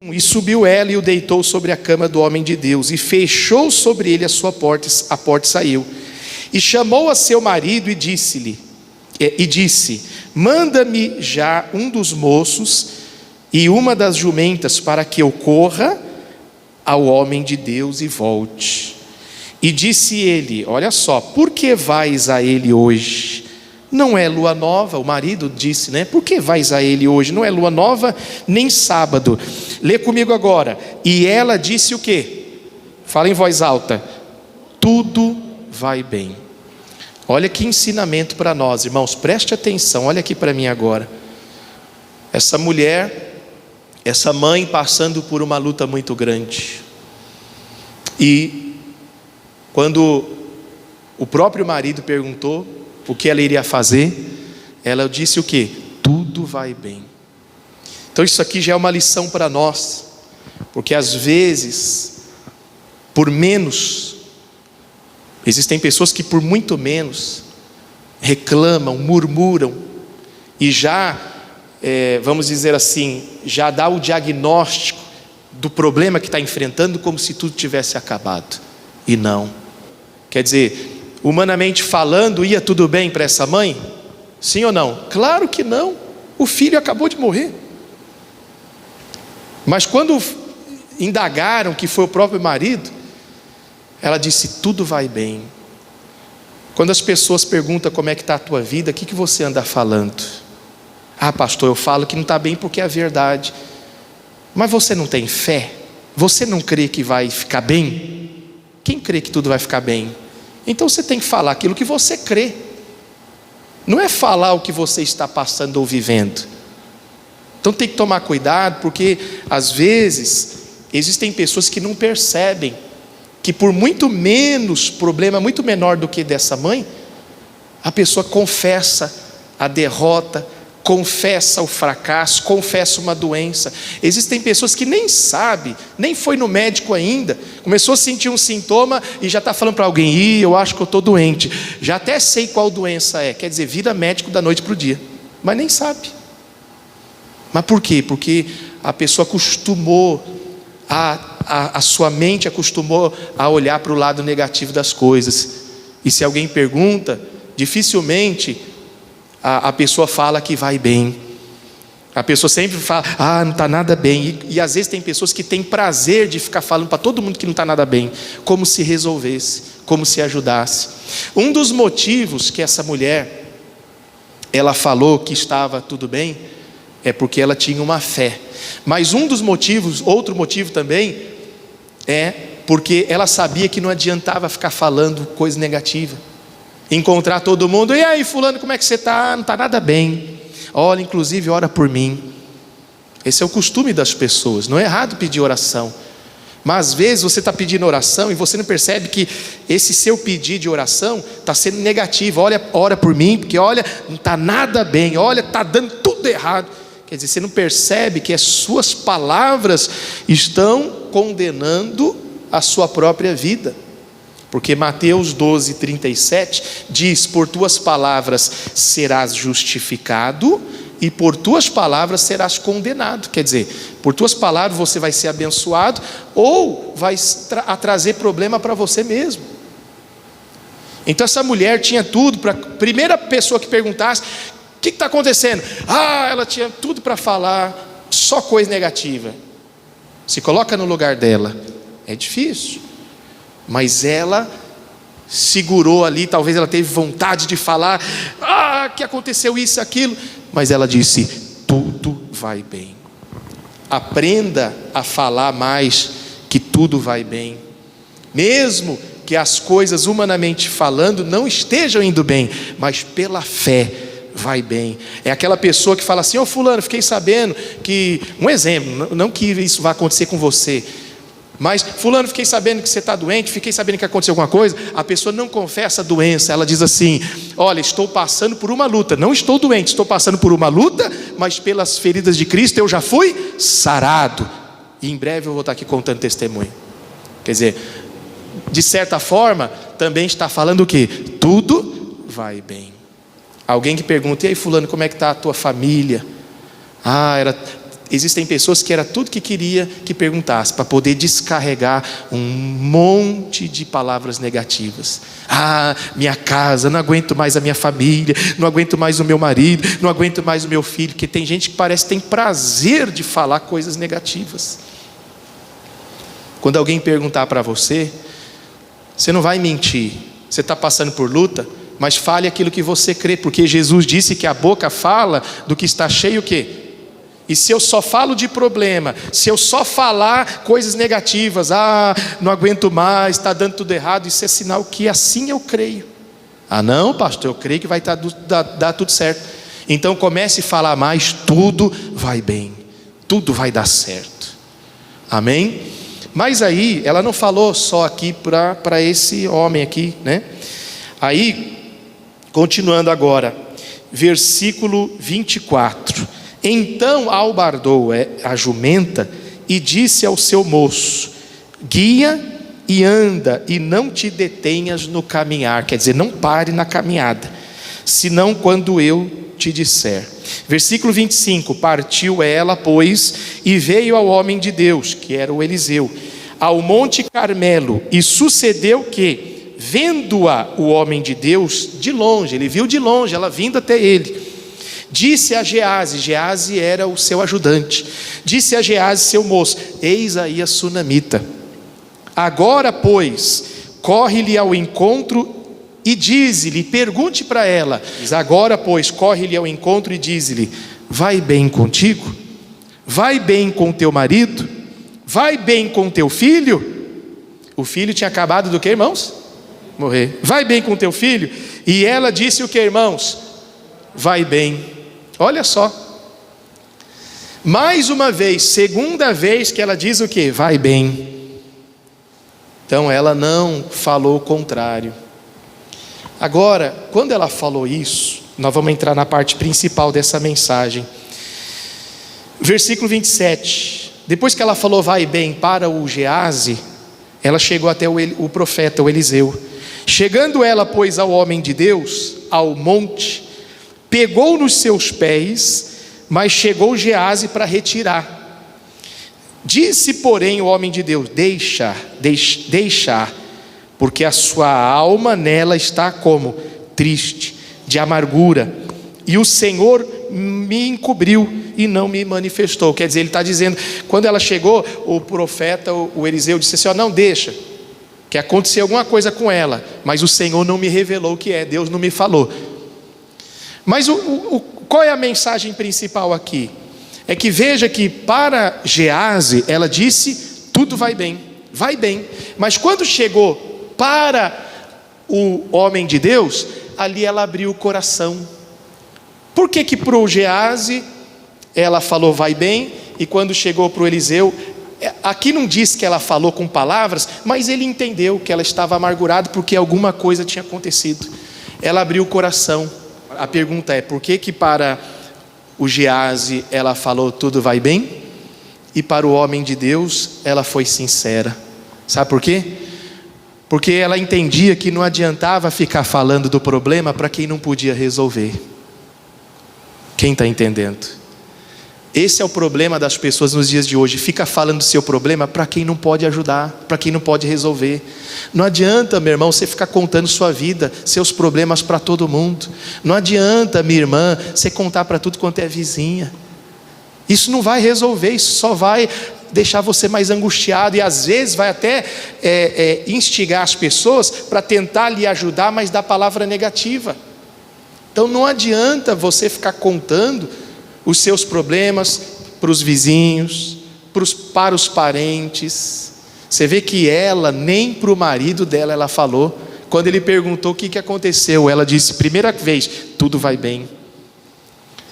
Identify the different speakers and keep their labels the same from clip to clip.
Speaker 1: E subiu ela e o deitou sobre a cama do homem de Deus, e fechou sobre ele a sua porta, a porta saiu. E chamou a seu marido e disse: manda-me já um dos moços e uma das jumentas, para que eu corra ao homem de Deus e volte. E disse ele: olha só, por que vais a ele hoje? Não é lua nova. O marido disse, né? Por que vais a ele hoje? Não é lua nova, nem sábado. Lê comigo agora. E ela disse o quê? Fala em voz alta: tudo vai bem. Olha que ensinamento para nós, irmãos, preste atenção, olha aqui para mim agora. Essa mulher, essa mãe passando por uma luta muito grande. E quando o próprio marido perguntou o que ela iria fazer, ela disse o quê? Tudo vai bem. Então isso aqui já é uma lição para nós, porque às vezes, por menos, existem pessoas que por muito menos reclamam, murmuram, e já, vamos dizer assim, já dá o diagnóstico do problema que está enfrentando como se tudo tivesse acabado. E não. Quer dizer, humanamente falando, ia tudo bem para essa mãe? Sim ou não? Claro que não. O filho acabou de morrer. Mas quando indagaram que foi o próprio marido, ela disse: tudo vai bem. Quando as pessoas perguntam como é que está a tua vida, o que você anda falando? Ah, pastor, eu falo que não está bem porque é a verdade. Mas você não tem fé? Você não crê que vai ficar bem? Quem crê que tudo vai ficar bem? Então você tem que falar aquilo que você crê. Não é falar o que você está passando ou vivendo. Então tem que tomar cuidado, porque às vezes existem pessoas que não percebem que por muito menos problema, muito menor do que dessa mãe, a pessoa confessa a derrota, confessa o fracasso, confessa uma doença. Existem pessoas que nem sabem, nem foi no médico ainda, começou a sentir um sintoma e já está falando para alguém: eu acho que eu estou doente, já até sei qual doença é. Quer dizer, vira médico da noite para o dia, mas nem sabe. Mas por quê? Porque a pessoa acostumou, a sua mente acostumou a olhar para o lado negativo das coisas. E se alguém pergunta, dificilmente a pessoa fala que vai bem. A pessoa sempre fala: não está nada bem. E às vezes tem pessoas que têm prazer de ficar falando para todo mundo que não está nada bem, como se resolvesse, como se ajudasse. Um dos motivos que essa mulher, ela falou que estava tudo bem, é porque ela tinha uma fé. Mas um dos motivos, outro motivo também, é porque ela sabia que não adiantava ficar falando coisa negativa. Encontrar todo mundo: e aí fulano, como é que você está? Não está nada bem. Olha, inclusive ora por mim. Esse é o costume das pessoas. Não é errado pedir oração, mas às vezes você está pedindo oração e você não percebe que esse seu pedir de oração está sendo negativo. Olha, ora por mim, porque olha, não está nada bem. Olha, está dando tudo errado. Quer dizer, você não percebe que as suas palavras estão condenando a sua própria vida. Porque Mateus 12:37 diz: por tuas palavras serás justificado, e por tuas palavras serás condenado. Quer dizer, por tuas palavras você vai ser abençoado, ou vai trazer problema para você mesmo. Então essa mulher tinha tudo para a primeira pessoa que perguntasse: o que está acontecendo? Ela tinha tudo para falar só coisa negativa. Se coloca no lugar dela, é difícil. Mas ela segurou ali, talvez ela teve vontade de falar: que aconteceu isso, aquilo. Mas ela disse: tudo vai bem. Aprenda a falar mais que tudo vai bem. Mesmo que as coisas humanamente falando não estejam indo bem, mas pela fé vai bem. É aquela pessoa que fala assim: fulano, fiquei sabendo que... Um exemplo, não que isso vai acontecer com você, mas fulano, fiquei sabendo que você está doente, fiquei sabendo que aconteceu alguma coisa. A pessoa não confessa a doença, ela diz assim: olha, estou passando por uma luta, não estou doente, estou passando por uma luta, mas pelas feridas de Cristo eu já fui sarado, e em breve eu vou estar aqui contando testemunho. Quer dizer, de certa forma, também está falando o quê? Tudo vai bem. Alguém que pergunta: e aí fulano, como é que está a tua família? Existem pessoas que era tudo que queria que perguntasse, para poder descarregar um monte de palavras negativas. Ah, minha casa, não aguento mais a minha família, não aguento mais o meu marido, não aguento mais o meu filho. Porque tem gente que parece que tem prazer de falar coisas negativas. Quando alguém perguntar para você, você não vai mentir. Você está passando por luta, mas fale aquilo que você crê, porque Jesus disse que a boca fala do que está cheio o quê? E se eu só falo de problema, se eu só falar coisas negativas, não aguento mais, está dando tudo errado, isso é sinal que assim eu creio. Não, pastor, eu creio que vai dar tudo certo. Então comece a falar mais, tudo vai bem, tudo vai dar certo. Amém? Mas aí, ela não falou só aqui para esse homem aqui, né? Aí, continuando agora, versículo 24. Então albardou a jumenta e disse ao seu moço: guia e anda, e não te detenhas no caminhar. Quer dizer, não pare na caminhada, senão quando eu te disser. Versículo 25. Partiu ela, pois, e veio ao homem de Deus, que era o Eliseu, ao monte Carmelo. E sucedeu que, vendo-a o homem de Deus de longe, ele viu de longe ela vindo até ele, disse a Geazi, Geazi era o seu ajudante, disse a Geazi seu moço: eis aí a sunamita. Agora pois, corre-lhe ao encontro e dize-lhe, pergunte para ela, agora pois, corre-lhe ao encontro e dize-lhe: vai bem contigo? Vai bem com teu marido? Vai bem com teu filho? O filho tinha acabado do que, irmãos? Morrer. Vai bem com teu filho? E ela disse o que, irmãos? Vai bem. Olha só, mais uma vez, segunda vez que ela diz o que? Vai bem. Então ela não falou o contrário. Agora, quando ela falou isso, nós vamos entrar na parte principal dessa mensagem. Versículo 27. Depois que ela falou vai bem para o Geazi, ela chegou até o profeta, o Eliseu. Chegando ela, pois, ao homem de Deus, ao monte, pegou nos seus pés, mas chegou Geazi para retirar. Disse, porém, o homem de Deus: deixa, porque a sua alma nela está como? Triste, de amargura, e o Senhor me encobriu e não me manifestou. Quer dizer, ele está dizendo, quando ela chegou, o profeta, o Eliseu, disse assim: não, deixa, que aconteceu alguma coisa com ela, mas o Senhor não me revelou o que é, Deus não me falou. Mas qual é a mensagem principal aqui? É que veja que para Geazi, ela disse, tudo vai bem, vai bem. Mas quando chegou para o homem de Deus, ali ela abriu o coração. Por que para o Geazi ela falou vai bem, e quando chegou para o Eliseu, aqui não diz que ela falou com palavras, mas ele entendeu que ela estava amargurada porque alguma coisa tinha acontecido. Ela abriu o coração. A pergunta é, por que para o Geazi ela falou tudo vai bem, e para o homem de Deus ela foi sincera? Sabe por quê? Porque ela entendia que não adiantava ficar falando do problema para quem não podia resolver. Quem está entendendo? Esse é o problema das pessoas nos dias de hoje. Fica falando do seu problema para quem não pode ajudar, para quem não pode resolver. Não adianta, meu irmão, você ficar contando sua vida, seus problemas para todo mundo. Não adianta, minha irmã, você contar para tudo quanto é vizinha. Isso não vai resolver, isso só vai deixar você mais angustiado, e às vezes vai até instigar as pessoas para tentar lhe ajudar, mas dar palavra negativa. Então não adianta você ficar contando os seus problemas para os vizinhos, para os parentes. Você vê que ela, nem para o marido dela ela falou. Quando ele perguntou o que aconteceu, ela disse, primeira vez, tudo vai bem.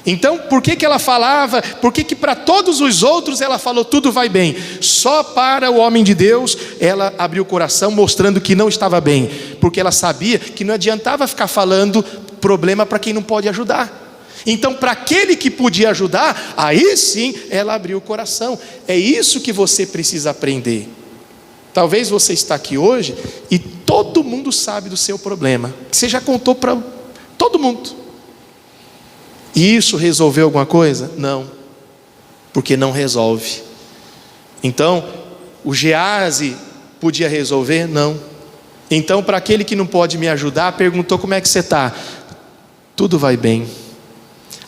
Speaker 1: Então por que ela falava, por que para todos os outros ela falou tudo vai bem? Só para o homem de Deus ela abriu o coração, mostrando que não estava bem, porque ela sabia que não adiantava ficar falando problema para quem não pode ajudar. Então para aquele que podia ajudar, aí sim ela abriu o coração. É isso que você precisa aprender. Talvez você está aqui hoje e todo mundo sabe do seu problema, que você já contou para todo mundo. E isso resolveu alguma coisa? Não. porque não resolve. Então, o Gease podia resolver? Não. Então, para aquele que não pode me ajudar, perguntou: como é que você está? Tudo vai bem.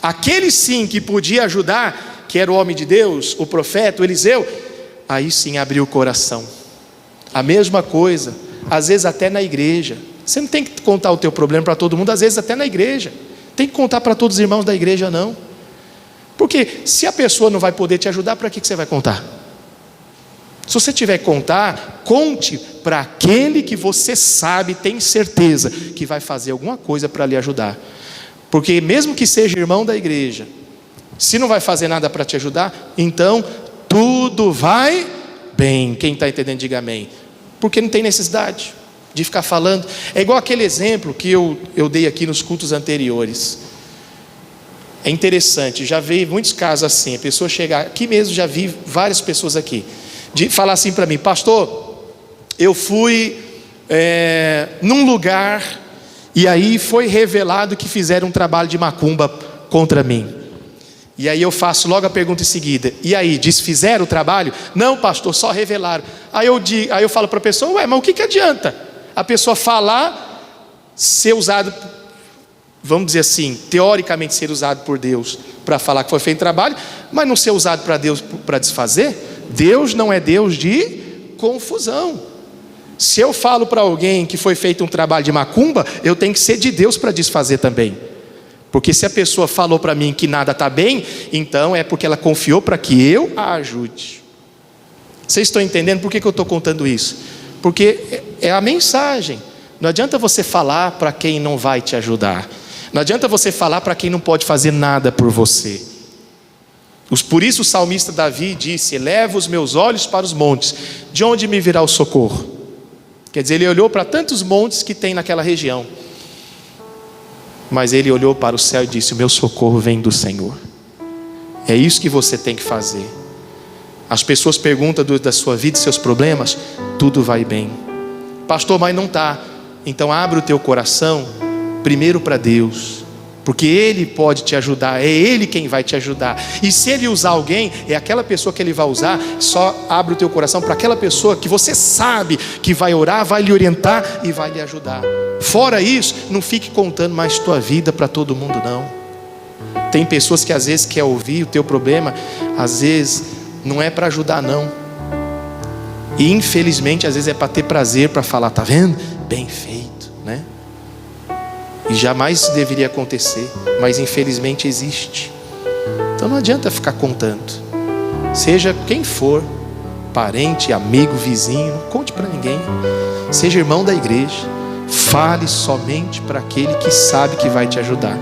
Speaker 1: Aquele sim que podia ajudar, que era o homem de Deus, o profeta, o Eliseu, aí sim abriu o coração. A mesma coisa, às vezes até na igreja. Você não tem que contar o teu problema para todo mundo, às vezes até na igreja. Tem que contar para todos os irmãos da igreja, não. Porque se a pessoa não vai poder te ajudar, para que você vai contar? Se você tiver que contar, conte para aquele que você sabe, tem certeza que vai fazer alguma coisa para lhe ajudar. Porque mesmo que seja irmão da igreja, se não vai fazer nada para te ajudar, então tudo vai bem. Quem está entendendo, diga amém. Porque não tem necessidade de ficar falando. É igual aquele exemplo que eu dei aqui nos cultos anteriores. É interessante, já vi muitos casos assim. A pessoa chegar, aqui mesmo já vi várias pessoas aqui, de falar assim para mim: pastor, eu fui num lugar, e aí foi revelado que fizeram um trabalho de macumba contra mim. E aí eu faço logo a pergunta em seguida: e aí, desfizeram o trabalho? Não, pastor, só revelaram. Aí eu falo para a pessoa: ué, mas o que adianta a pessoa falar, ser usado, vamos dizer assim, teoricamente ser usado por Deus para falar que foi feito trabalho, mas não ser usado para Deus para desfazer? Deus não é Deus de confusão. Se eu falo para alguém que foi feito um trabalho de macumba, eu tenho que ser de Deus para desfazer também. Porque se a pessoa falou para mim que nada está bem, então é porque ela confiou para que eu a ajude. Vocês estão entendendo por que eu estou contando isso? Porque é a mensagem. Não adianta você falar para quem não vai te ajudar. Não adianta você falar para quem não pode fazer nada por você. Por isso o salmista Davi disse: eleva os meus olhos para os montes, de onde me virá o socorro? Quer dizer, ele olhou para tantos montes que tem naquela região, mas ele olhou para o céu e disse: o meu socorro vem do Senhor. É isso que você tem que fazer. As pessoas perguntam da sua vida, seus problemas, tudo vai bem. Pastor, mas não está. Então abre o teu coração primeiro para Deus, porque Ele pode te ajudar, é Ele quem vai te ajudar. E se Ele usar alguém, é aquela pessoa que Ele vai usar. Só abre o teu coração para aquela pessoa que você sabe que vai orar, vai lhe orientar e vai lhe ajudar. Fora isso, não fique contando mais tua vida para todo mundo, não. Tem pessoas que às vezes quer ouvir o teu problema, às vezes não é para ajudar, não. E infelizmente às vezes é para ter prazer, para falar: tá vendo? Bem feito, né? E jamais isso deveria acontecer, mas infelizmente existe. Então não adianta ficar contando. Seja quem for, parente, amigo, vizinho, não conte para ninguém. Seja irmão da igreja, fale somente para aquele que sabe que vai te ajudar.